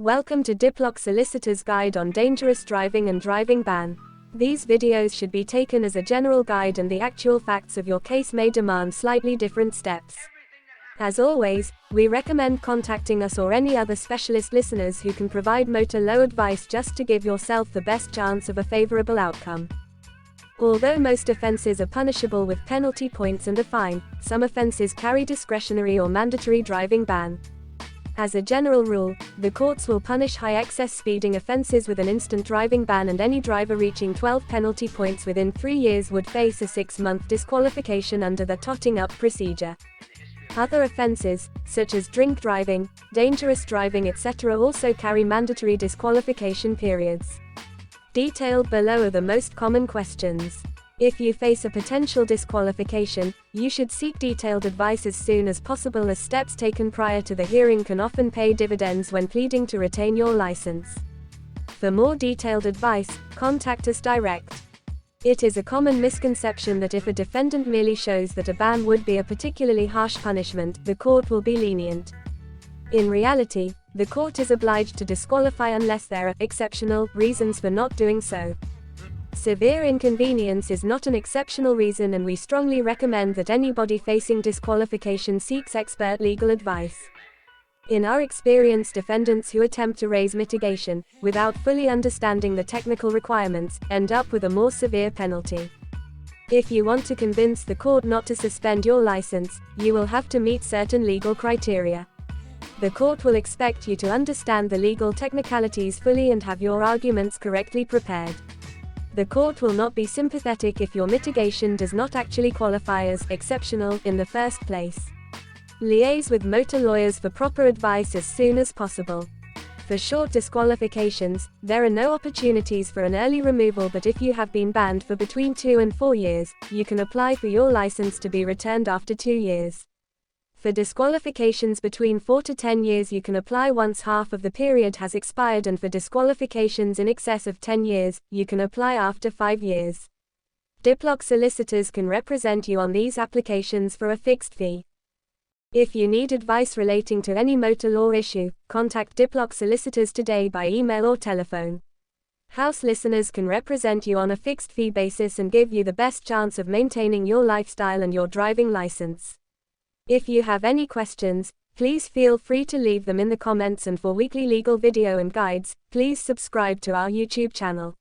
Welcome to Diplock Solicitors Guide on Dangerous Driving and Driving Ban. These videos should be taken as a general guide, and the actual facts of your case may demand slightly different steps. As always, we recommend contacting us or any other specialist listeners who can provide motor law advice just to give yourself the best chance of a favorable outcome. Although most offences are punishable with penalty points and a fine, some offences carry discretionary or mandatory driving ban. As a general rule, the courts will punish high excess speeding offences with an instant driving ban, and any driver reaching 12 penalty points within 3 years would face a 6-month disqualification under the totting up procedure. Other offences, such as drink driving, dangerous driving, etc., also carry mandatory disqualification periods. Detailed below are the most common questions. If you face a potential disqualification, you should seek detailed advice as soon as possible, as steps taken prior to the hearing can often pay dividends when pleading to retain your license. For more detailed advice, contact us direct. It is a common misconception that if a defendant merely shows that a ban would be a particularly harsh punishment, the court will be lenient. In reality, the court is obliged to disqualify unless there are exceptional reasons for not doing so. Severe inconvenience is not an exceptional reason, and we strongly recommend that anybody facing disqualification seeks expert legal advice. In our experience, defendants who attempt to raise mitigation, without fully understanding the technical requirements, end up with a more severe penalty. If you want to convince the court not to suspend your license, you will have to meet certain legal criteria. The court will expect you to understand the legal technicalities fully and have your arguments correctly prepared. The court will not be sympathetic if your mitigation does not actually qualify as exceptional in the first place. Liaise with motor lawyers for proper advice as soon as possible. For short disqualifications, there are no opportunities for an early removal, but if you have been banned for between 2 and 4 years, you can apply for your license to be returned after 2 years. For disqualifications between 4 to 10 years, you can apply once half of the period has expired, and for disqualifications in excess of 10 years, you can apply after 5 years. Diplock solicitors can represent you on these applications for a fixed fee. If you need advice relating to any motor law issue, contact Diplock solicitors today by email or telephone. House listeners can represent you on a fixed fee basis and give you the best chance of maintaining your lifestyle and your driving license. If you have any questions, please feel free to leave them in the comments, and for weekly legal video and guides, please subscribe to our YouTube channel.